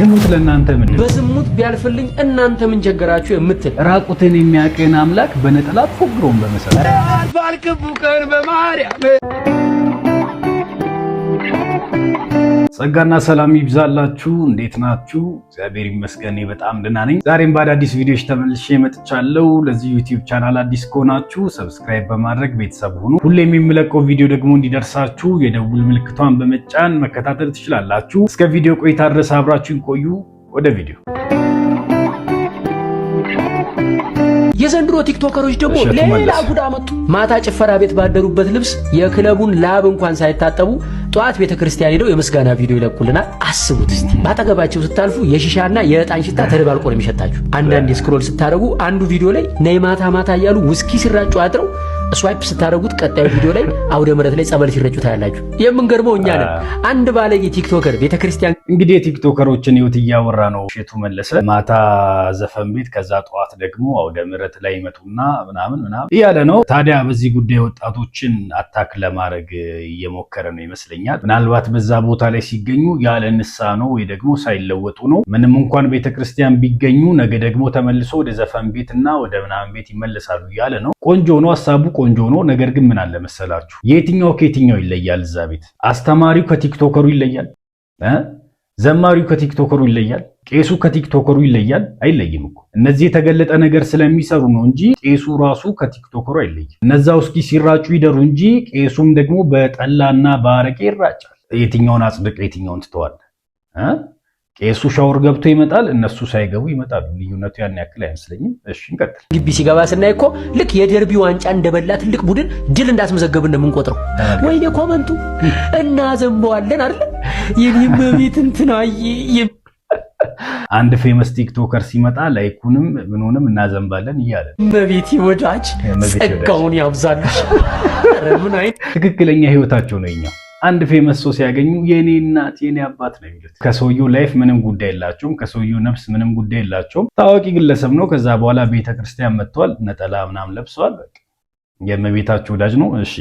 ዝሙት ለእናንተ ምን በዝሙት ቢያልፍልኝ እናንተ ምን ቸገራችሁ የምትል ራቁትን የሚያቀን አምላክ በነጠላ ፎግሮም በመሰለ ባልክቡ ቀን በማርያም ጸጋና ሰላም ይብዛላችሁ። እንዴት ናችሁ? እግዚአብሔር ይመስገን በጣም ደህና ነኝ። ዛሬም በአዳዲስ ቪዲዮዎች ተመልሼ መጥቻለሁ። ለዚህ ዩቲዩብ ቻናል አዲስ ከሆናችሁ ሰብስክራይብ በማድረግ ቤተሰብ ሁኑ። ሁሌም የሚለቀው ቪዲዮ ደግሞ እንዲደርሳችሁ የደውል ምልክቷን በመጫን መከታተል ትችላላችሁ። እስከ ቪዲዮ ቆይታ ድረስ አብራችሁን ቆዩ። ወደ ቪዲዮ የዘንድሮ ቲክቶከሮች ደግሞ ሌላ ጉድ አመጡ። ማታ ጭፈራ ቤት ባደሩበት ልብስ የክለቡን ላብ እንኳን ሳይታጠቡ ጧት ቤተክርስቲያን ሄደው የምስጋና ቪዲዮ ይለቁልናል። አስቡት እስቲ። ባጠገባቸው ስታልፉ የሺሻና የዕጣን ሽታ ተደባልቆ ነው የሚሸታችሁ። አንዳንዴ ስክሮል ስታደርጉ አንዱ ቪዲዮ ላይ ነይ ማታ ማታ እያሉ ውስኪ ሲራጩ አድረው ስዋይፕ ስታደርጉት ቀጣዩ ቪዲዮ ላይ አውደ ምሕረት ላይ ጸበል ሲረጩ ታያላችሁ። የምንገርመው እኛ ነን። አንድ ባለጌ ቲክቶከር ቤተክርስቲያን እንግዲህ የቲክቶከሮችን ህይወት እያወራ ነው እሸቱ መለሰ። ማታ ዘፈን ቤት ከዛ ጠዋት ደግሞ አውደ ምሕረት ላይ ይመጡና ምናምን እያለ ነው። ታዲያ በዚህ ጉዳይ ወጣቶችን አታክ ለማድረግ እየሞከረ ነው ይመስለኛል። ምናልባት በዛ ቦታ ላይ ሲገኙ ያለ ንስሐ ነው ወይ ደግሞ ሳይለወጡ ነው። ምንም እንኳን ቤተክርስቲያን ቢገኙ ነገ ደግሞ ተመልሶ ወደ ዘፈን ቤትና ወደ ምናምን ቤት ይመለሳሉ እያለ ነው። ቆንጆ ነው ሐሳቡ ቆንጆ ነው። ነገር ግን ምን አለ መሰላችሁ፣ የትኛው ከየትኛው ይለያል? እዛ ቤት አስተማሪው ከቲክቶከሩ ይለያል፣ ዘማሪው ከቲክቶከሩ ይለያል፣ ቄሱ ከቲክቶከሩ ይለያል? አይለይም እኮ። እነዚህ የተገለጠ ነገር ስለሚሰሩ ነው እንጂ ቄሱ ራሱ ከቲክቶከሩ አይለይም። እነዛው እስኪ ሲራጩ ይደሩ እንጂ ቄሱም ደግሞ በጠላና በአረቄ ይራጫል። የትኛውን አጽድቅ የትኛውን ትተዋል? ቄሱ ሻወር ገብቶ ይመጣል፣ እነሱ ሳይገቡ ይመጣሉ። ልዩነቱ ያን ያክል አይመስለኝም። እሺ እንቀጥል። ግቢ ሲገባ ስናይ እኮ ልክ የደርቢ ዋንጫ እንደበላ ትልቅ ቡድን ድል እንዳስመዘገብን ነው የምንቆጥረው። ወይኔ ኮመንቱ እናዘንበዋለን አይደል? የኔም በቤት እንትናይ አንድ ፌመስ ቲክቶከር ሲመጣ ላይኩንም ምንሆንም እናዘንባለን እያለ በቤት ወዳጅ ጸጋውን ያብዛልሽ። ምን አይነት ትክክለኛ ህይወታቸው ነው የኛው። አንድ ፌመስ ሰው ሲያገኙ የኔ እናት የኔ አባት ነው የሚሉት። ከሰውየው ላይፍ ምንም ጉዳይ የላቸውም፣ ከሰውየው ነፍስ ምንም ጉዳይ የላቸውም። ታዋቂ ግለሰብ ነው። ከዛ በኋላ ቤተክርስቲያን መጥቷል፣ ነጠላ ምናምን ለብሰዋል። በቃ የእመቤታቸው ወዳጅ ነው። እሺ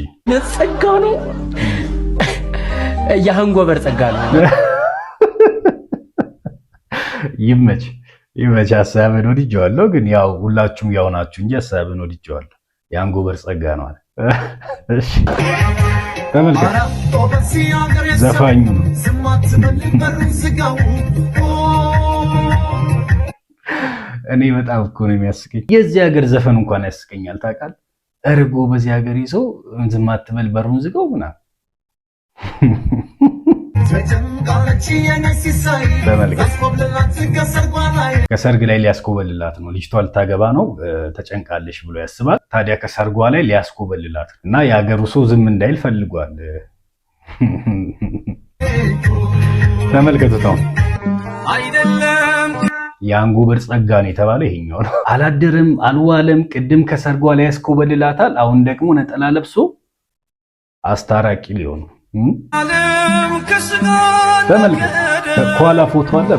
ጸጋ ነው፣ የአንጎበር ጸጋ ነው። ይመች ይመች። ሐሳብን ወድጄዋለሁ፣ ግን ያው ሁላችሁም ያው ናችሁ እንጂ ሐሳብን ወድጄዋለሁ። የአንጎበር ጸጋ ነው አለ። እሺ ተመልከት፣ ዘፋኙ ነው። እኔ በጣም እኮ ነው የሚያስቀኝ። የዚህ ሀገር ዘፈን እንኳን ያስቀኛል ታውቃለህ። እርጎ በዚህ ሀገር ይዘው ዝም አትበል በሩን ዝጋው ምናምን። ከሰርግ ላይ ሊያስኮበልላት ነው። ልጅቷ ልታገባ ነው፣ ተጨንቃለሽ ብሎ ያስባል። ታዲያ ከሰርጓ ላይ ሊያስኮበልላት እና የሀገሩ ሰው ዝም እንዳይል ፈልጓል። ተመልከቱት። የአንጎበር ጸጋ ነው የተባለ ይሄኛው ነው። አላደረም አልዋለም። ቅድም ከሰርጓ ላይ ያስኮበልላታል፣ አሁን ደግሞ ነጠላ ለብሶ አስታራቂ ሊሆን ተመልከት። ከኋላ ፎቶ አለ።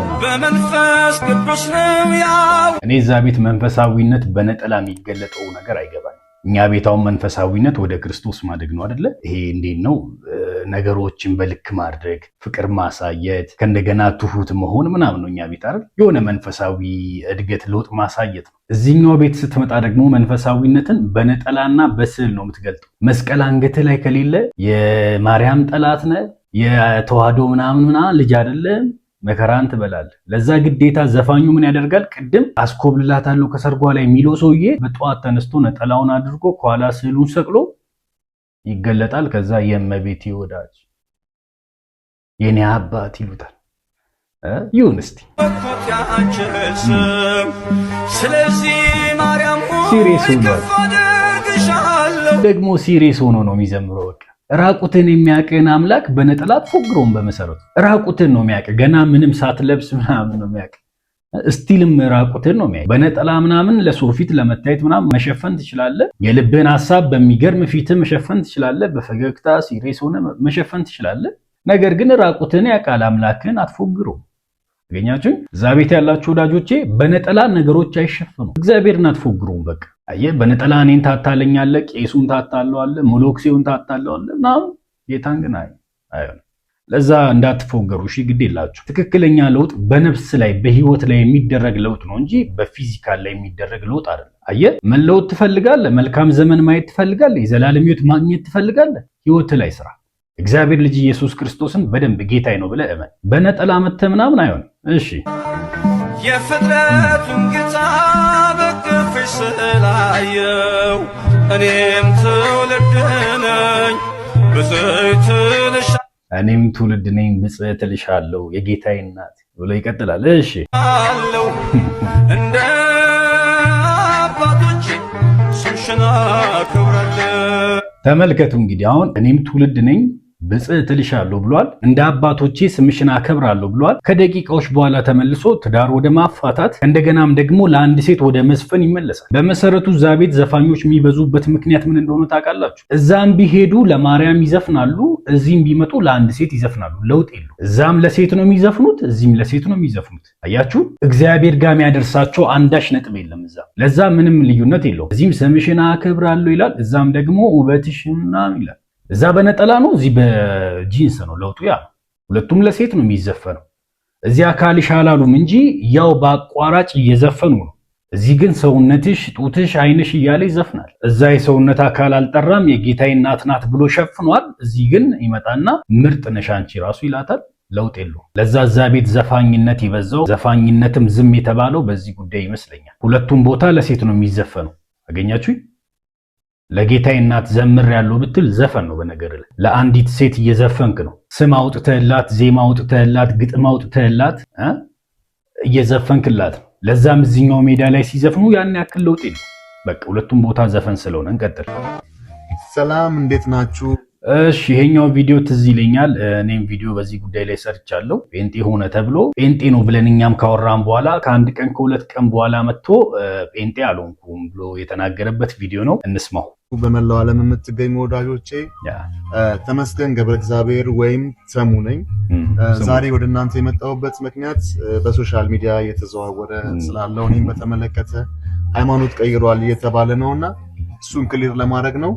እኔ እዛ ቤት መንፈሳዊነት በነጠላ የሚገለጠው ነገር አይገባኝ። እኛ ቤታውን መንፈሳዊነት ወደ ክርስቶስ ማደግ ነው አይደለ? ይሄ እንዴት ነው? ነገሮችን በልክ ማድረግ፣ ፍቅር ማሳየት፣ ከእንደገና ትሁት መሆን ምናምን ነው እኛ ቤት አይደል? የሆነ መንፈሳዊ እድገት ለውጥ ማሳየት ነው። እዚህኛው ቤት ስትመጣ ደግሞ መንፈሳዊነትን በነጠላና በስዕል ነው የምትገልጠው። መስቀል አንገትህ ላይ ከሌለ የማርያም ጠላት ነህ፣ የተዋህዶ ምናምን ልጅ አይደለም፣ መከራን ትበላለህ። ለዛ ግዴታ ዘፋኙ ምን ያደርጋል? ቅድም አስኮብልላታለሁ ከሰርጓ ላይ የሚለው ሰውዬ በጠዋት ተነስቶ ነጠላውን አድርጎ ከኋላ ስዕሉን ሰቅሎ ይገለጣል። ከዛ የእመቤቴ ወዳጅ የኔ አባት ይሉታል። ይሁን እስቲ ስለዚህ ማርያም ሲሪየስ ደግሞ ሲሪየስ ሆኖ ነው የሚዘምረው። በቃ ራቁትን የሚያቀን አምላክ በነጠላ ፎግሮም በመሰረቱ ራቁትን ነው የሚያቀ። ገና ምንም ሳትለብስ ምናምን ነው የሚያቀ። ስቲልም ራቁትን ነው የሚያቀ። በነጠላ ምናምን ለሰው ፊት ለመታየት ምናምን መሸፈን ትችላለህ። የልብህን ሐሳብ በሚገርም ፊት መሸፈን ትችላለህ። በፈገግታ ሲሪየስ ሆነ መሸፈን ትችላለህ። ነገር ግን ራቁትን ያቃል አምላክን አትፎግሮም። አገኛችሁ? እዛ ቤት ያላችሁ ወዳጆቼ በነጠላ ነገሮች አይሸፈኑ። እግዚአብሔርን አትፎግሩም። በቃ አየህ፣ በነጠላ እኔን ታታለኛለህ፣ ቄሱን ታታለዋለህ፣ ሞሎክሴውን ታታለዋለህ ምናምን ጌታን ግን አይሆንም። ለዛ እንዳትፎገሩ እሺ፣ ግድ የላችሁ። ትክክለኛ ለውጥ በነፍስ ላይ በህይወት ላይ የሚደረግ ለውጥ ነው እንጂ በፊዚካል ላይ የሚደረግ ለውጥ አይደለም። አየህ፣ መለወጥ ትፈልጋለህ፣ መልካም ዘመን ማየት ትፈልጋለህ፣ የዘላለም ህይወት ማግኘት ትፈልጋለህ፣ ህይወት ላይ ስራ። እግዚአብሔር ልጅ ኢየሱስ ክርስቶስን በደንብ ጌታዬ ነው ብለህ እመን። በነጠላ መተህ ምናምን አይሆንም። እሺ የፍጥረቱን ጌታ በክፍሽ ስላየው እኔም ትውልድ ነኝ ብፅዕት እልሻለሁ እኔም ትውልድ ነኝ ብፅዕት እልሻለሁ የጌታዬ እናት ብሎ ይቀጥላል። እሺ እንደ አባቶች ስምሽን አከብራለሁ። ተመልከቱ እንግዲህ አሁን እኔም ትውልድ ነኝ ብፅዕት እልሻለሁ ብሏል። እንደ አባቶቼ ስምሽን አከብራለሁ ብሏል። ከደቂቃዎች በኋላ ተመልሶ ትዳር ወደ ማፋታት እንደገናም ደግሞ ለአንድ ሴት ወደ መስፈን ይመለሳል። በመሰረቱ እዛ ቤት ዘፋኞች የሚበዙበት ምክንያት ምን እንደሆነ ታውቃላችሁ? እዛም ቢሄዱ ለማርያም ይዘፍናሉ፣ እዚህም ቢመጡ ለአንድ ሴት ይዘፍናሉ። ለውጥ የለው። እዛም ለሴት ነው የሚዘፍኑት፣ እዚህም ለሴት ነው የሚዘፍኑት። አያችሁ፣ እግዚአብሔር ጋር የሚያደርሳቸው አንዳች ነጥብ የለም። እዛ ለዛ ምንም ልዩነት የለውም። እዚህም ስምሽን አከብራለሁ ይላል፣ እዛም ደግሞ ውበትሽና ይላል። እዛ በነጠላ ነው፣ እዚህ በጂንስ ነው። ለውጡ ያ ሁለቱም ለሴት ነው የሚዘፈነው። እዚህ አካልሽ አላሉም እንጂ ያው በአቋራጭ እየዘፈኑ ነው። እዚህ ግን ሰውነትሽ፣ ጡትሽ፣ አይንሽ እያለ ይዘፍናል። እዛ የሰውነት አካል አልጠራም፣ የጌታዬ እናት ናት ብሎ ሸፍኗል። እዚህ ግን ይመጣና ምርጥ ነሽ አንቺ ራሱ ይላታል። ለውጥ የለውም። ለዛ እዛ ቤት ዘፋኝነት ይበዛው፣ ዘፋኝነትም ዝም የተባለው በዚህ ጉዳይ ይመስለኛል። ሁለቱም ቦታ ለሴት ነው የሚዘፈነው። አገኛችሁ? ለጌታዬ እናት ዘምር ያለው ብትል ዘፈን ነው። በነገር ላይ ለአንዲት ሴት እየዘፈንክ ነው። ስም አውጥተህላት፣ ዜማ አውጥተህላት፣ ግጥም አውጥተህላት እየዘፈንክላት ነው። ለዛም እዚህኛው ሜዳ ላይ ሲዘፍኑ ያን ያክል ለውጥ የለም። በቃ ሁለቱም ቦታ ዘፈን ስለሆነ እንቀጥል። ሰላም፣ እንዴት ናችሁ? እሺ ይሄኛው ቪዲዮ ትዝ ይለኛል። እኔም ቪዲዮ በዚህ ጉዳይ ላይ ሰርቻለሁ። ጴንጤ ሆነ ተብሎ ጴንጤ ነው ብለን እኛም ካወራን በኋላ ከአንድ ቀን ከሁለት ቀን በኋላ መጥቶ ጴንጤ አልሆንኩም ብሎ የተናገረበት ቪዲዮ ነው። እንስማው። በመላው ዓለም የምትገኙ ወዳጆቼ ተመስገን ገብረ እግዚአብሔር ወይም ተሙ ነኝ። ዛሬ ወደ እናንተ የመጣሁበት ምክንያት በሶሻል ሚዲያ እየተዘዋወረ ስላለው እኔም በተመለከተ ሃይማኖት ቀይሯል እየተባለ ነውና እሱን ክሊር ለማድረግ ነው።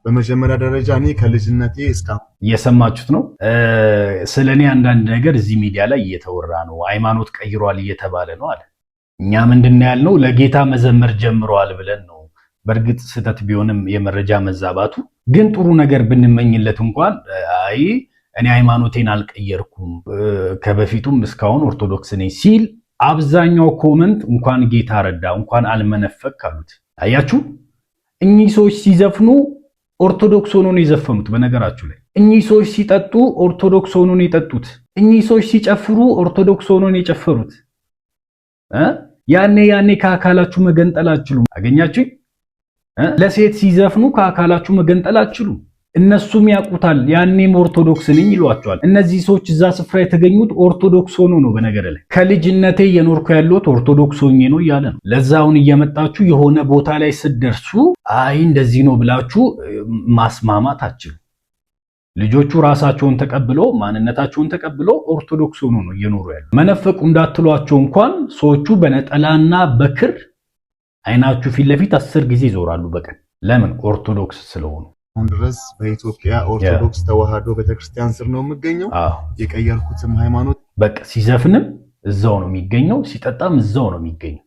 በመጀመሪያ ደረጃ እኔ ከልጅነቴ እስካሁን እየሰማችሁት ነው። ስለኔ አንዳንድ ነገር እዚህ ሚዲያ ላይ እየተወራ ነው። ሃይማኖት ቀይሯል እየተባለ ነው አለ። እኛ ምንድነው ያልነው? ለጌታ መዘመር ጀምሯል ብለን ነው። በእርግጥ ስህተት ቢሆንም የመረጃ መዛባቱ ግን ጥሩ ነገር ብንመኝለት እንኳን አይ እኔ ሃይማኖቴን አልቀየርኩም ከበፊቱም እስካሁን ኦርቶዶክስ ነኝ ሲል አብዛኛው ኮመንት እንኳን ጌታ ረዳ እንኳን አልመነፈቅ አሉት። አያችሁ፣ እኚህ ሰዎች ሲዘፍኑ ኦርቶዶክስ ሆኖ ነው የዘፈኑት። በነገራችሁ ላይ እኚህ ሰዎች ሲጠጡ ኦርቶዶክስ ሆኖ ነው የጠጡት። እኚህ ሰዎች ሲጨፍሩ ኦርቶዶክስ ሆኖ ነው የጨፈሩት። ያኔ ከአካላችሁ መገንጠል አትችሉም። አገኛችሁ? ለሴት ሲዘፍኑ ከአካላችሁ መገንጠል አትችሉም። እነሱም ያውቁታል። ያኔም ኦርቶዶክስ ነኝ ይሏቸዋል። እነዚህ ሰዎች እዛ ስፍራ የተገኙት ኦርቶዶክስ ሆኖ ነው። በነገር ላይ ከልጅነቴ እየኖርኩ ያለሁት ኦርቶዶክስ ሆኜ ነው እያለ ነው። ለዛውን እየመጣችሁ የሆነ ቦታ ላይ ስትደርሱ አይ እንደዚህ ነው ብላችሁ ማስማማት አትችሉ። ልጆቹ ራሳቸውን ተቀብለው ማንነታቸውን ተቀብለው ኦርቶዶክስ ሆኖ ነው እየኖሩ ያሉ። መነፈቁ እንዳትሏቸው እንኳን ሰዎቹ በነጠላና በክር አይናችሁ ፊት ለፊት 10 ጊዜ ይዞራሉ በቀን። ለምን? ኦርቶዶክስ ስለሆኑ። አሁን ድረስ በኢትዮጵያ ኦርቶዶክስ ተዋህዶ ቤተክርስቲያን ስር ነው የምገኘው። የቀየርኩትም ሃይማኖት በቃ ሲዘፍንም እዛው ነው የሚገኘው፣ ሲጠጣም እዛው ነው የሚገኘው።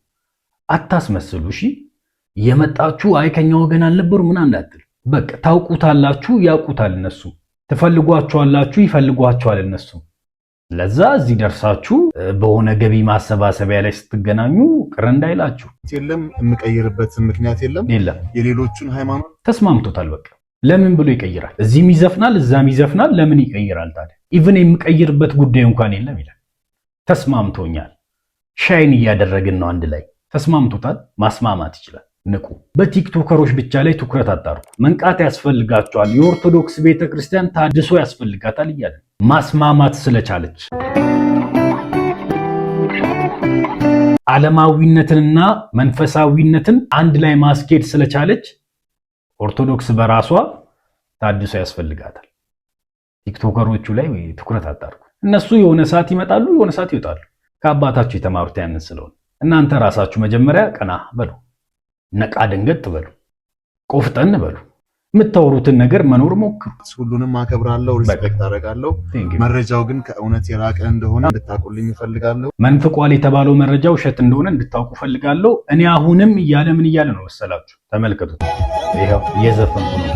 አታስመስሉ እሺ። የመጣችሁ አይ ከኛ ወገን አልነበሩ ምን እንዳትል። በቃ ታውቁታላችሁ፣ ያውቁታል እነሱ። ትፈልጓቸዋላችሁ፣ ይፈልጓቸዋል እነሱ። ለዛ እዚህ ደርሳችሁ በሆነ ገቢ ማሰባሰቢያ ላይ ስትገናኙ ቅር እንዳይላችሁ። የለም የምቀይርበት ምክንያት የለም። የሌሎቹን ሃይማኖት ተስማምቶታል በቃ። ለምን ብሎ ይቀይራል? እዚህም ይዘፍናል፣ እዛም ይዘፍናል። ለምን ይቀይራል ታዲያ? ኢቭን የምቀይርበት ጉዳይ እንኳን የለም ይላል። ተስማምቶኛል፣ ሻይን እያደረግን ነው አንድ ላይ። ተስማምቶታል። ማስማማት ይችላል። ንቁ። በቲክቶከሮች ብቻ ላይ ትኩረት አታርጉ። መንቃት ያስፈልጋቸዋል። የኦርቶዶክስ ቤተክርስቲያን ታድሶ ያስፈልጋታል እያለ ማስማማት ስለቻለች ዓለማዊነትንና መንፈሳዊነትን አንድ ላይ ማስኬድ ስለቻለች ኦርቶዶክስ በራሷ ታድሶ ያስፈልጋታል። ቲክቶከሮቹ ላይ ትኩረት አታርጉ። እነሱ የሆነ ሰዓት ይመጣሉ፣ የሆነ ሰዓት ይወጣሉ። ከአባታችሁ የተማሩት ያንን ስለሆነ እናንተ ራሳችሁ መጀመሪያ ቀና በሉ፣ ነቃ ደንገጥ በሉ፣ ቆፍጠን በሉ። የምታወሩትን ነገር መኖር ሞክሩ። ሁሉንም አከብራለሁ፣ ሪስፔክት አደርጋለሁ። መረጃው ግን ከእውነት የራቀ እንደሆነ እንድታቁልኝ እፈልጋለሁ። መንፍቋል የተባለው መረጃ ውሸት እንደሆነ እንድታውቁ እፈልጋለሁ። እኔ አሁንም እያለ ምን እያለ ነው መሰላችሁ? ተመልከቱት። ይሄው እየዘፈንኩ ነው።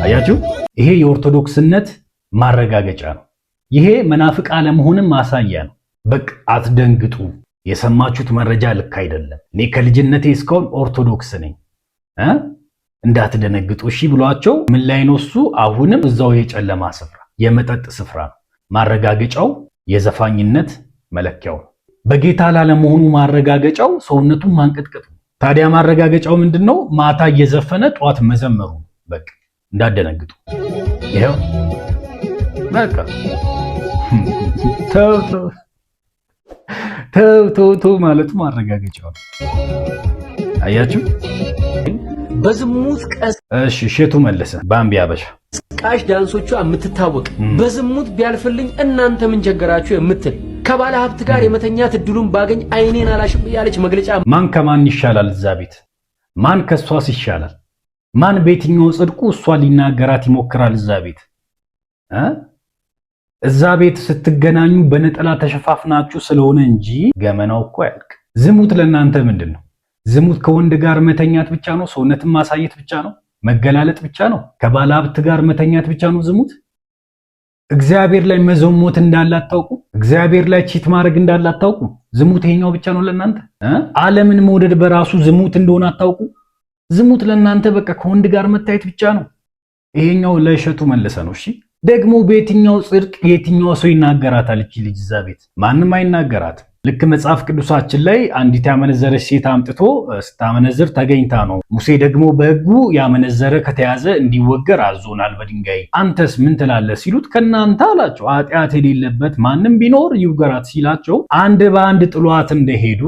አያችሁ? ይሄ የኦርቶዶክስነት ማረጋገጫ ነው። ይሄ መናፍቅ አለመሆንም ማሳያ ነው። በቃ አትደንግጡ። የሰማችሁት መረጃ ልክ አይደለም። እኔ ከልጅነቴ እስካሁን ኦርቶዶክስ ነኝ እንዳትደነግጡ እሺ ብሏቸው ምን ላይ ነው እሱ? አሁንም እዛው የጨለማ ስፍራ የመጠጥ ስፍራ ነው። ማረጋገጫው የዘፋኝነት መለኪያው ነው። በጌታ ላለመሆኑ ማረጋገጫው ሰውነቱን ማንቀጥቀጡ። ታዲያ ማረጋገጫው ምንድነው? ማታ እየዘፈነ ጧት መዘመሩ። በቃ እንዳትደነግጡ። ይሄው በቃ ተው ማለቱ ማረጋገጫው ነው። አያችሁ? በዝሙት እሺ ሼቱ መለሰ ባምቢ አበሻ ቃሽ ዳንሶቿ የምትታወቅ በዝሙት ቢያልፍልኝ እናንተ ምን ቸገራችሁ የምትል ከባለ ሀብት ጋር የመተኛት እድሉን ባገኝ አይኔን አላሽም ያለች መግለጫ። ማን ከማን ይሻላል? እዛ ቤት ማን ከሷስ ይሻላል? ማን በየትኛው ጽድቁ እሷ ሊናገራት ይሞክራል? እዛ ቤት ስትገናኙ በነጠላ ተሸፋፍናችሁ ስለሆነ እንጂ ገመናው እኮ ያልቅ። ዝሙት ለእናንተ ምንድን ነው? ዝሙት ከወንድ ጋር መተኛት ብቻ ነው? ሰውነትን ማሳየት ብቻ ነው? መገላለጥ ብቻ ነው? ከባለ ሀብት ጋር መተኛት ብቻ ነው ዝሙት? እግዚአብሔር ላይ መዘሞት እንዳለ አታውቁ? እግዚአብሔር ላይ ቺት ማድረግ እንዳለ አታውቁ? ዝሙት ይሄኛው ብቻ ነው ለእናንተ? ዓለምን መውደድ በራሱ ዝሙት እንደሆነ አታውቁ? ዝሙት ለእናንተ በቃ ከወንድ ጋር መታየት ብቻ ነው። ይሄኛው ለእሸቱ መለሰ ነው። እሺ ደግሞ በየትኛው ጽድቅ የትኛው ሰው ይናገራታል? እቺ ልጅ እዛ ቤት ማንም አይናገራትም። ልክ መጽሐፍ ቅዱሳችን ላይ አንዲት ያመነዘረች ሴት አምጥቶ ስታመነዝር ተገኝታ ነው። ሙሴ ደግሞ በሕጉ ያመነዘረ ከተያዘ እንዲወገር አዞናል በድንጋይ። አንተስ ምን ትላለህ ሲሉት ከናንተ አላቸው ኃጢአት የሌለበት ማንም ቢኖር ይውገራት ሲላቸው አንድ በአንድ ጥሏት እንደሄዱ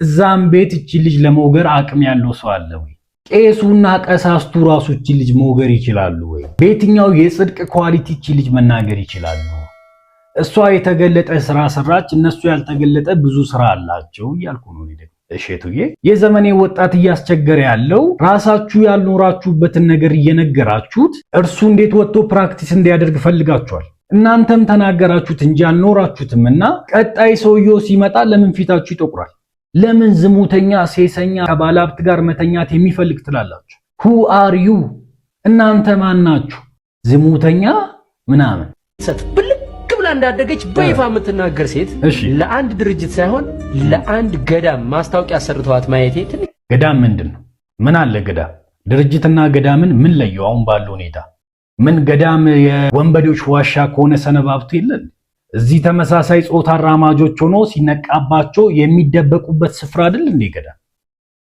እዛም ቤት እቺ ልጅ ለመውገር አቅም ያለው ሰው አለ ወይ? ቄሱና ቀሳስቱ ራሱ እቺ ልጅ መውገር ይችላሉ ወይ? በየትኛው የጽድቅ ኳሊቲ እቺ ልጅ መናገር ይችላሉ? እሷ የተገለጠ ስራ ሰራች፣ እነሱ ያልተገለጠ ብዙ ስራ አላቸው እያልኩ ነው። እሸቱዬ የዘመኔ ወጣት እያስቸገረ ያለው ራሳችሁ ያልኖራችሁበትን ነገር እየነገራችሁት እርሱ እንዴት ወጥቶ ፕራክቲስ እንዲያደርግ ፈልጋችኋል። እናንተም ተናገራችሁት እንጂ አልኖራችሁትም። እና ቀጣይ ሰውየው ሲመጣ ለምን ፊታችሁ ይጠቁራል? ለምን ዝሙተኛ ሴሰኛ ከባለ ሀብት ጋር መተኛት የሚፈልግ ትላላችሁ? who are you? እናንተ ማን ናችሁ? ዝሙተኛ ምናምን ብላ እንዳደገች በይፋ የምትናገር ሴት ለአንድ ድርጅት ሳይሆን ለአንድ ገዳም ማስታወቂያ ሰርተዋት ማየቴ ትንሽ። ገዳም ምንድነው? ምን አለ ገዳም? ድርጅትና ገዳምን ምን ለየው? አሁን ባለው ሁኔታ ምን ገዳም የወንበዴዎች ዋሻ ከሆነ ሰነባብቱ የለን? እዚህ ተመሳሳይ ጾታ አራማጆች ሆኖ ሲነቃባቸው የሚደበቁበት ስፍራ አይደል እንዴ ገዳም?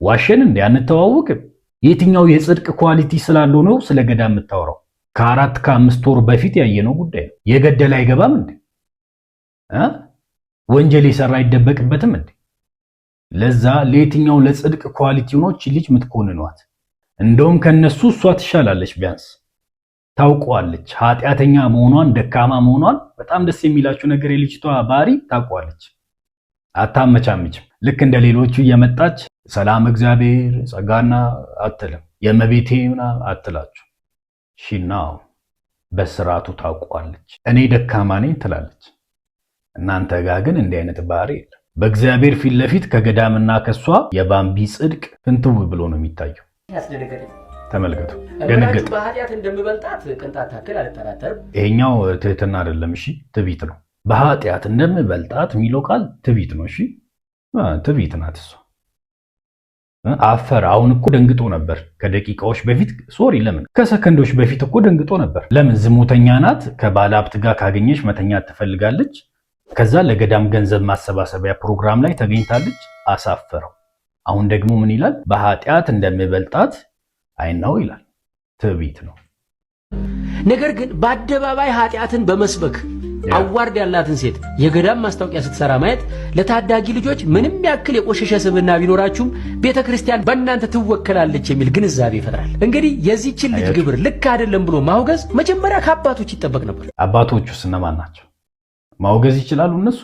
ዋሸን እንዴ? አንተዋወቅም? የትኛው የጽድቅ ኳሊቲ ስላለው ነው ስለ ገዳም የምታወራው? ከ4 ከ5 ወር በፊት ያየነው ጉዳይ ነው። የገደለ አይገባም እንዴ? ወንጀል የሰራ አይደበቅበትም እንዴ? ለዛ ለየትኛው ለጽድቅ ኳሊቲ ሆኖች ልጅ ምትኮንኗት? እንደውም ከነሱ እሷ ትሻላለች። ቢያንስ ታውቀዋለች ኃጢአተኛ መሆኗን፣ ደካማ መሆኗን። በጣም ደስ የሚላችሁ ነገር የልጅቷ ባህሪ ታውቀዋለች። አታመቻምችም። ልክ እንደ ሌሎቹ እየመጣች ሰላም እግዚአብሔር ጸጋና አትልም። የመቤቴ ምናምን አትላችሁ። ሺናው በስራቱ ታውቀዋለች። እኔ ደካማ ነኝ ትላለች። እናንተ ጋር ግን እንዲህ አይነት ባህሪ የለም። በእግዚአብሔር ፊት ለፊት ከገዳምና ከሷ የባምቢ ጽድቅ ፍንትው ብሎ ነው የሚታየው። ተመልከቱ። ገነገጥ በኃጢአት እንደምበልጣት ቅንጣት ታክል አልጠራጠርም። ይሄኛው ትህትና አይደለም። እሺ ትዕቢት ነው። በኃጢአት እንደምበልጣት የሚለው ቃል ትዕቢት ነው። እሺ ትዕቢት ናት እሷ። አፈር አሁን እኮ ደንግጦ ነበር ከደቂቃዎች በፊት ሶሪ ለምን ከሰከንዶች በፊት እኮ ደንግጦ ነበር። ለምን? ዝሙተኛ ናት። ከባለ ሀብት ጋር ካገኘች መተኛት ትፈልጋለች። ከዛ ለገዳም ገንዘብ ማሰባሰቢያ ፕሮግራም ላይ ተገኝታለች። አሳፈረው። አሁን ደግሞ ምን ይላል? በኃጢአት እንደምበልጣት አይናው ይላል። ትዕቢት ነው። ነገር ግን በአደባባይ ኃጢአትን በመስበክ አዋርድ ያላትን ሴት የገዳም ማስታወቂያ ስትሰራ ማየት ለታዳጊ ልጆች ምንም ያክል የቆሸሸ ስብዕና ቢኖራችሁም ቤተክርስቲያን በእናንተ ትወከላለች የሚል ግንዛቤ ይፈጥራል። እንግዲህ የዚህችን ልጅ ግብር ልክ አይደለም ብሎ ማውገዝ መጀመሪያ ከአባቶች ይጠበቅ ነበር። አባቶቹስ እነማን ናቸው? ማውገዝ ይችላሉ እነሱ?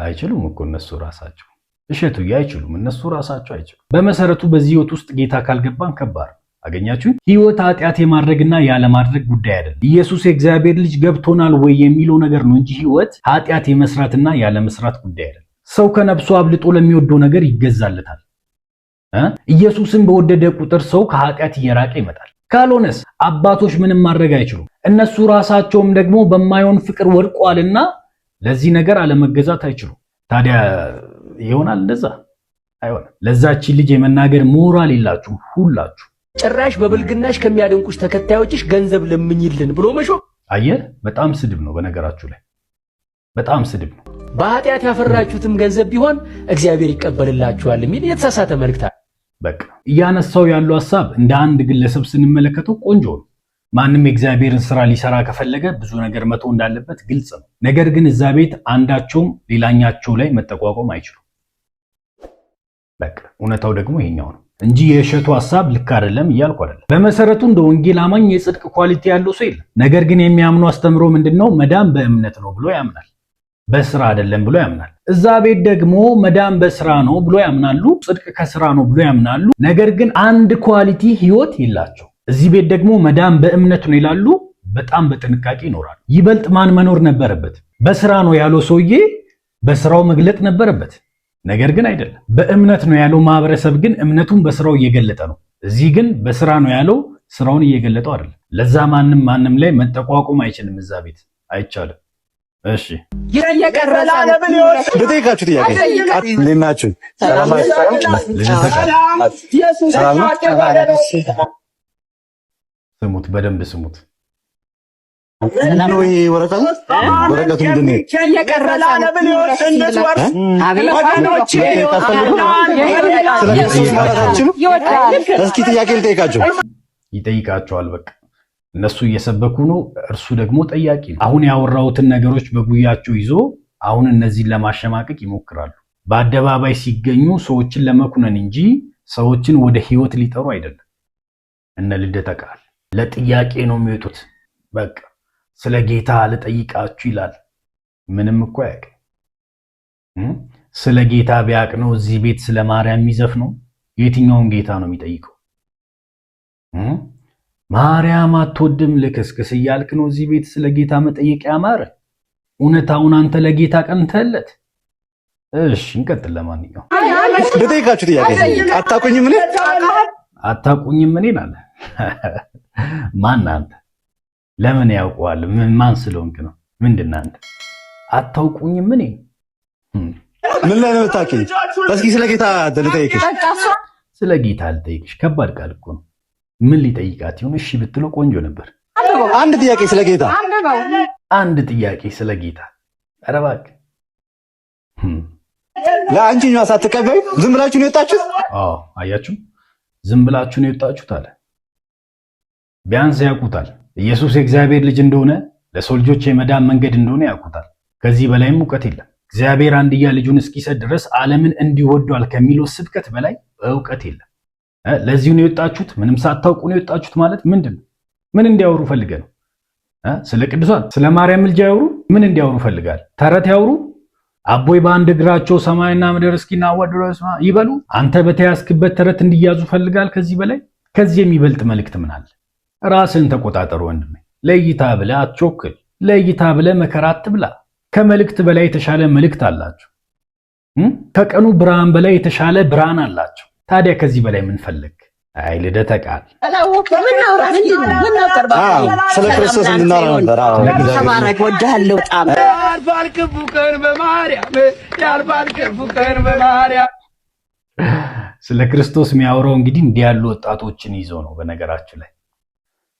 አይችሉም እኮ እነሱ ራሳቸው እሸቱ አይችሉም፣ እነሱ ራሳቸው አይችሉም። በመሰረቱ በዚህ ህይወት ውስጥ ጌታ ካልገባን ከባድ አገኛችሁ። ህይወት ኃጢአት የማድረግና ያለማድረግ ጉዳይ አይደለም። ኢየሱስ የእግዚአብሔር ልጅ ገብቶናል ወይ የሚለው ነገር ነው እንጂ ህይወት ኃጢአት የመስራትና ያለመስራት ጉዳይ አይደለም። ሰው ከነፍሱ አብልጦ ለሚወደው ነገር ይገዛለታል። ኢየሱስን በወደደ ቁጥር ሰው ከኃጢአት እየራቀ ይመጣል። ካልሆነስ አባቶች ምንም ማድረግ አይችሉም። እነሱ ራሳቸውም ደግሞ በማይሆን ፍቅር ወድቀዋልና ለዚህ ነገር አለመገዛት አይችሉም። ታዲያ ይሆናል እንደዛ? አይሆንም። ለዛች ልጅ የመናገር ሞራል የላችሁም ሁላችሁ። ጭራሽ በብልግናሽ ከሚያደንቁሽ ተከታዮችሽ ገንዘብ ለምኝልን ብሎ መሾም አየህ፣ በጣም ስድብ ነው። በነገራችሁ ላይ በጣም ስድብ ነው። በኃጢአት ያፈራችሁትም ገንዘብ ቢሆን እግዚአብሔር ይቀበልላችኋል የሚል የተሳሳተ መልእክት አለ። በቃ እያነሳው ያለው ሐሳብ እንደ አንድ ግለሰብ ስንመለከተው ቆንጆ ነው። ማንም የእግዚአብሔርን ስራ ሊሰራ ከፈለገ ብዙ ነገር መተው እንዳለበት ግልጽ ነው። ነገር ግን እዛ ቤት አንዳቸውም ሌላኛቸው ላይ መጠቋቋም አይችሉም። በቃ እውነታው ደግሞ ይሄኛው ነው እንጂ የእሸቱ ሐሳብ ልክ አይደለም እያልኩ አይደለም። በመሰረቱ እንደ ወንጌል አማኝ የጽድቅ ኳሊቲ ያለው ሰው የለም። ነገር ግን የሚያምኑ አስተምሮ ምንድነው? መዳን በእምነት ነው ብሎ ያምናል፣ በስራ አይደለም ብሎ ያምናል። እዛ ቤት ደግሞ መዳን በስራ ነው ብሎ ያምናሉ፣ ጽድቅ ከስራ ነው ብሎ ያምናሉ። ነገር ግን አንድ ኳሊቲ ህይወት የላቸው። እዚህ ቤት ደግሞ መዳን በእምነት ነው ይላሉ። በጣም በጥንቃቄ ይኖራሉ። ይበልጥ ማን መኖር ነበረበት? በስራ ነው ያለው ሰውዬ በስራው መግለጥ ነበረበት። ነገር ግን አይደለም። በእምነት ነው ያለው ማህበረሰብ ግን እምነቱን በስራው እየገለጠ ነው። እዚህ ግን በስራ ነው ያለው ስራውን እየገለጠው አይደለም። ለዛ ማንም ላይ መጠቋቋም አይችልም። እዛ ቤት አይቻልም። እሺ በጠይቃችሁ ጥያቄ እንዴት ናችሁ? ስሙት፣ በደንብ ስሙት። ነው ይሄ ወረቀቱ ምንድን ነው? እስኪ ጥያቄ ልጠይቃችሁ። ይጠይቃቸዋል። በቃ እነሱ እየሰበኩ ነው፣ እርሱ ደግሞ ጠያቂ ነው። አሁን ያወራሁትን ነገሮች በጉያቸው ይዞ አሁን እነዚህን ለማሸማቀቅ ይሞክራሉ። በአደባባይ ሲገኙ ሰዎችን ለመኩነን እንጂ ሰዎችን ወደ ህይወት ሊጠሩ አይደለም። እነ ልደተ ቃል ለጥያቄ ነው የሚወጡት። በቃ ስለ ጌታ ልጠይቃችሁ ይላል። ምንም እኮ አያውቅም። ስለ ጌታ ቢያውቅ ነው እዚህ ቤት ስለ ማርያም የሚዘፍነው። የትኛውን ጌታ ነው የሚጠይቀው? ማርያም አትወድም ልክስክስ እያልክ ነው እዚህ ቤት ስለ ጌታ መጠየቅ ያማረ? እውነታውን አንተ ለጌታ ቀንተለት። እሺ እንቀጥል። ለማንኛውም ልጠይቃችሁ ጥያቄ አታውቁኝም? አታውቁኝም? እኔን አለ ማን አንተ? ለምን ያውቀዋል? ማን ስለሆንክ ነው? ምንድነው አንተ? አታውቁኝም? እኔ ምን ላይ ነው የምታውቂኝ? እስኪ ስለ ጌታ ልጠይቅሽ። ስለ ጌታ ልጠይቅሽ? ከባድ ቃል እኮ ነው። ምን ሊጠይቃት ይሁን? እሺ ብትለው ቆንጆ ነበር። አንድ ጥያቄ ስለ ጌታ፣ አንድ ጥያቄ ስለ ጌታ። ኧረ እባክህ ለአንቺኛዋ ሳትቀበዩ ዝም ብላችሁ ነው የወጣችሁት? አዎ አያችሁ፣ ዝም ብላችሁ ነው የወጣችሁት አለ። ቢያንስ ያውቁታል ኢየሱስ የእግዚአብሔር ልጅ እንደሆነ፣ ለሰው ልጆች የመዳን መንገድ እንደሆነ ያውቁታል። ከዚህ በላይም እውቀት የለም። እግዚአብሔር አንድያ ልጁን እስኪሰጥ ድረስ ዓለምን እንዲወዷል ከሚለው ስብከት በላይ እውቀት የለም። ለዚሁ ነው የወጣችሁት። ምንም ሳታውቁ ነው የወጣችሁት ማለት ምንድነው? ምን እንዲያወሩ ፈልገ ነው? ስለ ቅዱሳን ስለ ማርያም ልጅ ያወሩ? ምን እንዲያወሩ ፈልጋል? ተረት ያወሩ? አቦይ በአንድ እግራቸው ሰማይና ምድር እስኪናወጥ ድረስ ይበሉ? አንተ በተያዝክበት ተረት እንዲያዙ ፈልጋል? ከዚህ በላይ ከዚህ የሚበልጥ መልእክት ምን አለ? ራስን ተቆጣጠሩ ወንድሜ። ለእይታ ብለህ አትቾክል። ለእይታ ብለህ መከራ አትብላ። ከመልእክት በላይ የተሻለ መልእክት አላቸው። ከቀኑ ብርሃን በላይ የተሻለ ብርሃን አላቸው። ታዲያ ከዚህ በላይ ምን ፈለግ? አይ ልደተ ቃል ስለ ክርስቶስ እንድናወራ ነበር። ተባረክ፣ ወድሃለሁ በጣም። ያልፋል ክፉ ቀን በማርያም፣ ያልፋል ክፉ ቀን በማርያም። ስለ ክርስቶስ የሚያወራው እንግዲህ እንዲህ ያሉ ወጣቶችን ይዞ ነው። በነገራችሁ ላይ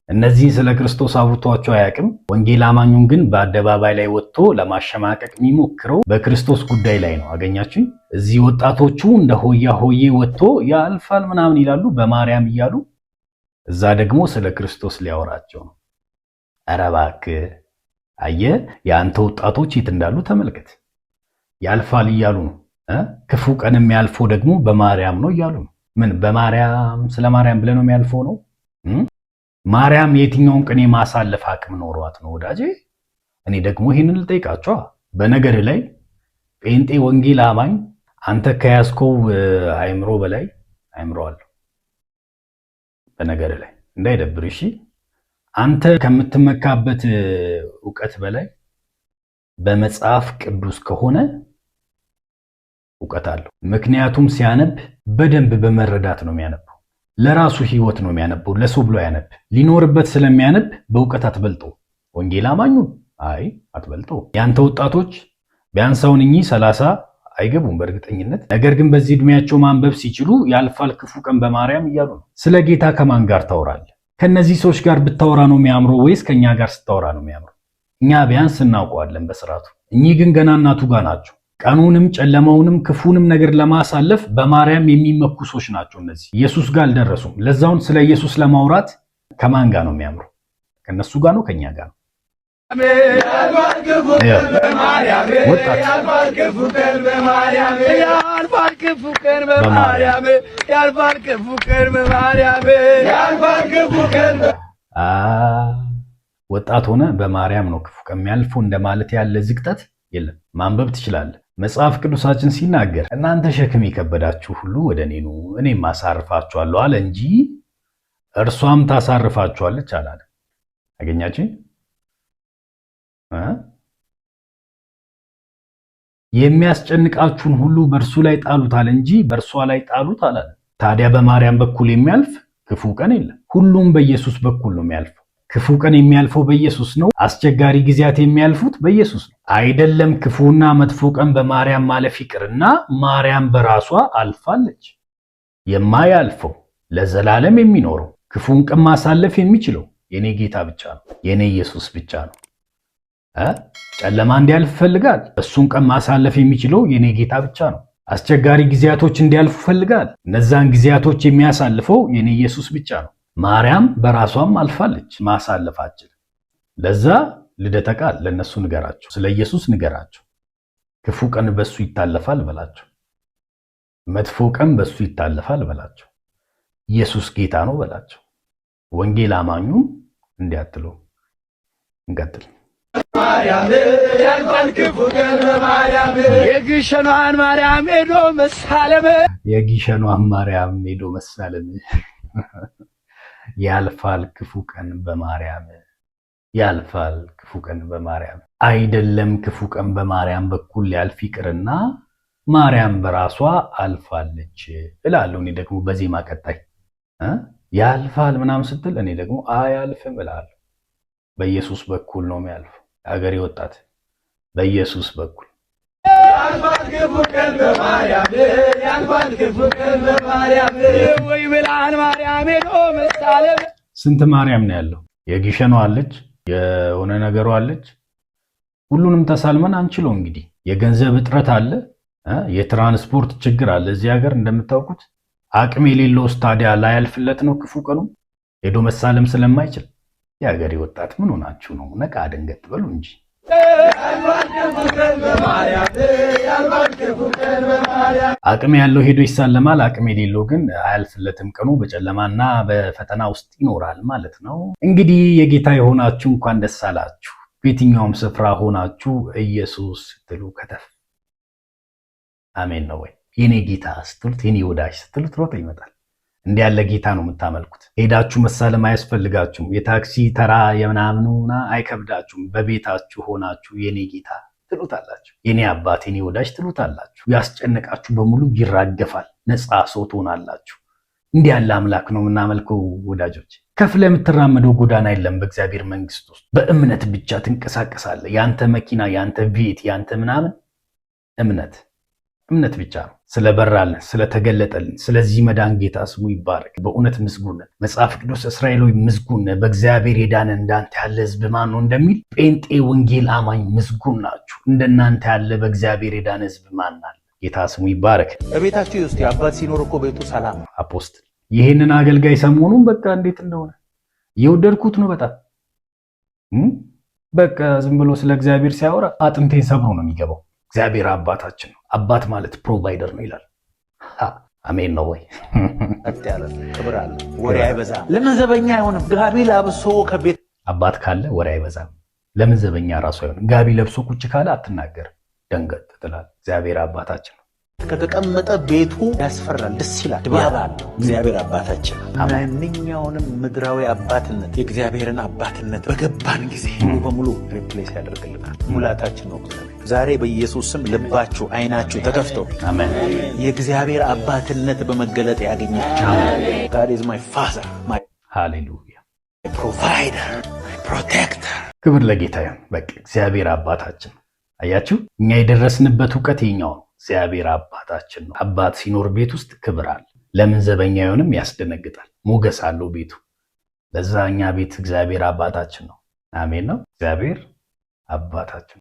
እነዚህ ስለ ክርስቶስ አውርቷቸው አያውቅም። ወንጌል አማኙን ግን በአደባባይ ላይ ወጥቶ ለማሸማቀቅ የሚሞክረው በክርስቶስ ጉዳይ ላይ ነው። አገኛችሁኝ? እዚህ ወጣቶቹ እንደ ሆያ ሆዬ ወጥቶ ያልፋል ምናምን ይላሉ በማርያም እያሉ፣ እዛ ደግሞ ስለ ክርስቶስ ሊያወራቸው ነው። ኧረ እባክህ አየህ፣ የአንተ ወጣቶች የት እንዳሉ ተመልከት። ያልፋል እያሉ ነው። ክፉ ቀን የሚያልፈው ደግሞ በማርያም ነው እያሉ ነው። ምን በማርያም ስለ ማርያም ብለህ ነው የሚያልፈው ነው? ማርያም የትኛውን ቀን የማሳለፍ አቅም ኖሯት ነው ወዳጄ? እኔ ደግሞ ይህንን ልጠይቃቸዋ። በነገር ላይ ጴንጤ ወንጌል አማኝ አንተ ከያዝከው አይምሮ በላይ አይምሮ አለው በነገር ላይ እንዳይደብር እሺ። አንተ ከምትመካበት ዕውቀት በላይ በመጽሐፍ ቅዱስ ከሆነ ዕውቀት አለው። ምክንያቱም ሲያነብ በደንብ በመረዳት ነው የሚያነበው። ለራሱ ህይወት ነው የሚያነበው፣ ለሰው ብሎ ያነብ። ሊኖርበት ስለሚያነብ በዕውቀት አትበልጠው። ወንጌል አማኙን አይ አትበልጠው። ያንተ ወጣቶች ቢያንስ አሁን እኚህ 30 አይገቡም በእርግጠኝነት። ነገር ግን በዚህ እድሜያቸው ማንበብ ሲችሉ ያልፋል ክፉ ቀን በማርያም እያሉ ነው። ስለ ጌታ ከማን ጋር ታወራለህ? ከነዚህ ሰዎች ጋር ብታወራ ነው የሚያምረው ወይስ ከኛ ጋር ስታወራ ነው የሚያምረው? እኛ ቢያንስ እናውቀዋለን በስርዓቱ። እኚህ ግን ገና እናቱ ጋር ናቸው። ቀኑንም ጨለማውንም ክፉንም ነገር ለማሳለፍ በማርያም የሚመኩ ሰዎች ናቸው እነዚህ። ኢየሱስ ጋር አልደረሱም። ለዛውን ስለ ኢየሱስ ለማውራት ከማን ጋር ነው የሚያምረው? ከነሱ ጋር ነው ከኛ ጋር ነው? ወጣት ሆነ በማርያም ነው ክፉ ቀን የሚያልፈው እንደማለት ያለ ዝግጠት የለም። ማንበብ ትችላለህ። መጽሐፍ ቅዱሳችን ሲናገር እናንተ ሸክም የከበዳችሁ ሁሉ ወደ እኔ ኑ እኔም አሳርፋችኋለሁ አለ እንጂ እርሷም ታሳርፋችኋለች አላለ። አገኛችሁ? የሚያስጨንቃችሁን ሁሉ በእርሱ ላይ ጣሉት አለ እንጂ በእርሷ ላይ ጣሉት አላለ። ታዲያ በማርያም በኩል የሚያልፍ ክፉ ቀን የለም። ሁሉም በኢየሱስ በኩል ነው የሚያልፈው። ክፉ ቀን የሚያልፈው በኢየሱስ ነው። አስቸጋሪ ጊዜያት የሚያልፉት በኢየሱስ ነው። አይደለም ክፉና መጥፎ ቀን በማርያም ማለፍ ይቅርና ማርያም በራሷ አልፋለች። የማያልፈው ለዘላለም የሚኖረው ክፉን ቀን ማሳለፍ የሚችለው የኔ ጌታ ብቻ ነው፣ የኔ ኢየሱስ ብቻ ነው። ጨለማ እንዲያልፍ ይፈልጋል። እሱን ቀን ማሳለፍ የሚችለው የኔ ጌታ ብቻ ነው። አስቸጋሪ ጊዜያቶች እንዲያልፉ ይፈልጋል። እነዛን ጊዜያቶች የሚያሳልፈው የኔ ኢየሱስ ብቻ ነው። ማርያም በራሷም አልፋለች፣ ማሳለፋችን። ለዛ ልደተ ቃል ለነሱ ንገራቸው፣ ስለ ኢየሱስ ንገራቸው። ክፉ ቀን በሱ ይታለፋል በላቸው፣ መጥፎ ቀን በሱ ይታለፋል በላቸው። ኢየሱስ ጌታ ነው በላቸው። ወንጌል አማኙም እንዲያትሉ እንቀጥል። ማርያም ያልፋል ክፉ ቀን በማርያም የግሸኗን ማርያም ሄዶ መሳለም የግሸኗን ማርያም ሄዶ መሳለም ያልፋል ክፉ ቀን በማርያም ያልፋል ክፉ ቀን በማርያም። አይደለም ክፉ ቀን በማርያም በኩል ያልፍ ይቅርና ማርያም በራሷ አልፋለች እላለሁ። እኔ ደግሞ በዜማ ቀጣይ ያልፋል ምናምን ስትል እኔ ደግሞ አያልፍም እላለሁ። በኢየሱስ በኩል ነው የሚያልፈው። አገሬ ወጣት በኢየሱስ በኩል ያልፋል ክፉ ቀን በማርያም ያልፋል ክፉ ቀን በማርያም ወይ ብላን ማርያም ሄዶ መሳለም። ስንት ማርያም ነው ያለው? የግሸኗ አለች፣ የሆነ ነገሩ አለች። ሁሉንም ተሳልመን አንችለው። እንግዲህ የገንዘብ እጥረት አለ፣ የትራንስፖርት ችግር አለ። እዚህ ሀገር እንደምታውቁት አቅም የሌለው ታዲያ ላያልፍለት ነው ክፉ ቀኑ ሄዶ መሳለም ስለማይችል። የሀገሬ ወጣት ምን ሆናችሁ ነው? ነቃ ደንገጥ በሉ እንጂ። አቅም ያለው ሄዶ ይሳለማል፣ አቅም የሌለው ግን አያልፍለትም ቀኑ። በጨለማና በፈተና ውስጥ ይኖራል ማለት ነው። እንግዲህ የጌታ የሆናችሁ እንኳን ደስ አላችሁ። በየትኛውም ስፍራ ሆናችሁ ኢየሱስ ስትሉ ከተፍ አሜን ነው ወይ? የኔ ጌታ ስትሉት፣ የኔ ወዳጅ ስትሉት ሮጦ ይመጣል። እንዲህ ያለ ጌታ ነው የምታመልኩት። ሄዳችሁ መሳለም አያስፈልጋችሁም። የታክሲ ተራ የምናምኑና አይከብዳችሁም። በቤታችሁ ሆናችሁ የኔ ጌታ ትሉታላችሁ፣ የኔ አባት የኔ ወዳጅ ትሉታላችሁ። ያስጨነቃችሁ በሙሉ ይራገፋል፣ ነፃ ሰው ትሆናላችሁ። እንዲህ ያለ አምላክ ነው የምናመልከው ወዳጆች። ከፍለ የምትራመደው ጎዳና የለም በእግዚአብሔር መንግስት ውስጥ። በእምነት ብቻ ትንቀሳቀሳለህ። ያንተ መኪና፣ ያንተ ቤት፣ ያንተ ምናምን እምነት ብቻ ነው። ስለበራልን፣ ስለተገለጠልን፣ ስለዚህ መዳን ጌታ ስሙ ይባረክ። በእውነት ምስጉን መጽሐፍ ቅዱስ እስራኤላዊ ምስጉን በእግዚአብሔር የዳነ እንዳንተ ያለ ህዝብ ማን ነው እንደሚል ጴንጤ ወንጌል አማኝ ምስጉን ናችሁ። እንደናንተ ያለ በእግዚአብሔር የዳነ ህዝብ ማን አለ? ጌታ ስሙ ይባረክ። በቤታችሁ ውስጥ አባት ሲኖር እኮ ቤቱ ሰላም። አፖስትል ይህንን አገልጋይ ሰሞኑን በቃ እንዴት እንደሆነ የወደድኩት ነው በጣም በቃ ዝም ብሎ ስለ እግዚአብሔር ሲያወራ አጥንቴን ሰብሮ ነው የሚገባው። እግዚአብሔር አባታችን ነው። አባት ማለት ፕሮቫይደር ነው ይላል። አሜን ነው ወይ? ክብር አለ፣ ወሬ አይበዛም። ለምን ዘበኛ አይሆንም? ጋቢ ለብሶ ከቤት አባት ካለ ወሬ አይበዛም። ለምን ዘበኛ ራሱ አይሆንም? ጋቢ ለብሶ ቁጭ ካለ አትናገር፣ ደንገጥ ትላለህ። እግዚአብሔር አባታችን ነው። ከተቀመጠ ቤቱ ያስፈራል፣ ደስ ይላል፣ ድባብ አለው። እግዚአብሔር አባታችን ማንኛውንም ምድራዊ አባትነት የእግዚአብሔርን አባትነት በገባን ጊዜ ሙሉ በሙሉ ሪፕሌስ ያደርግልናል። ሙላታችን ነው እግዚአብሔር። ዛሬ በኢየሱስ ስም ልባችሁ አይናችሁ ተከፍቶ አሜን የእግዚአብሔር አባትነት በመገለጥ ያገኛችሁ። God is my father, my ሃሌሉያ provider, my protector። ክብር ለጌታ ይሁን። በቃ እግዚአብሔር አባታችን አያችሁ፣ እኛ የደረስንበት ዕውቀት የኛው እግዚአብሔር አባታችን ነው። አባት ሲኖር ቤት ውስጥ ክብር አለ። ለምን ዘበኛ ይሆንም ያስደነግጣል። ሞገስ አለው ቤቱ። ለዛኛ ቤት እግዚአብሔር አባታችን ነው። አሜን ነው። እግዚአብሔር አባታችን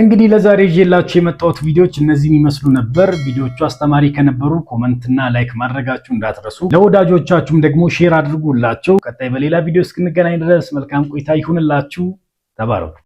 እንግዲህ ለዛሬ ይዤላችሁ የመጣሁት ቪዲዮዎች እነዚህን ይመስሉ ነበር። ቪዲዮቹ አስተማሪ ከነበሩ ኮመንትና ላይክ ማድረጋችሁ እንዳትረሱ። ለወዳጆቻችሁም ደግሞ ሼር አድርጉላቸው። ቀጣይ በሌላ ቪዲዮ እስክንገናኝ ድረስ መልካም ቆይታ ይሁንላችሁ። ተባረኩ።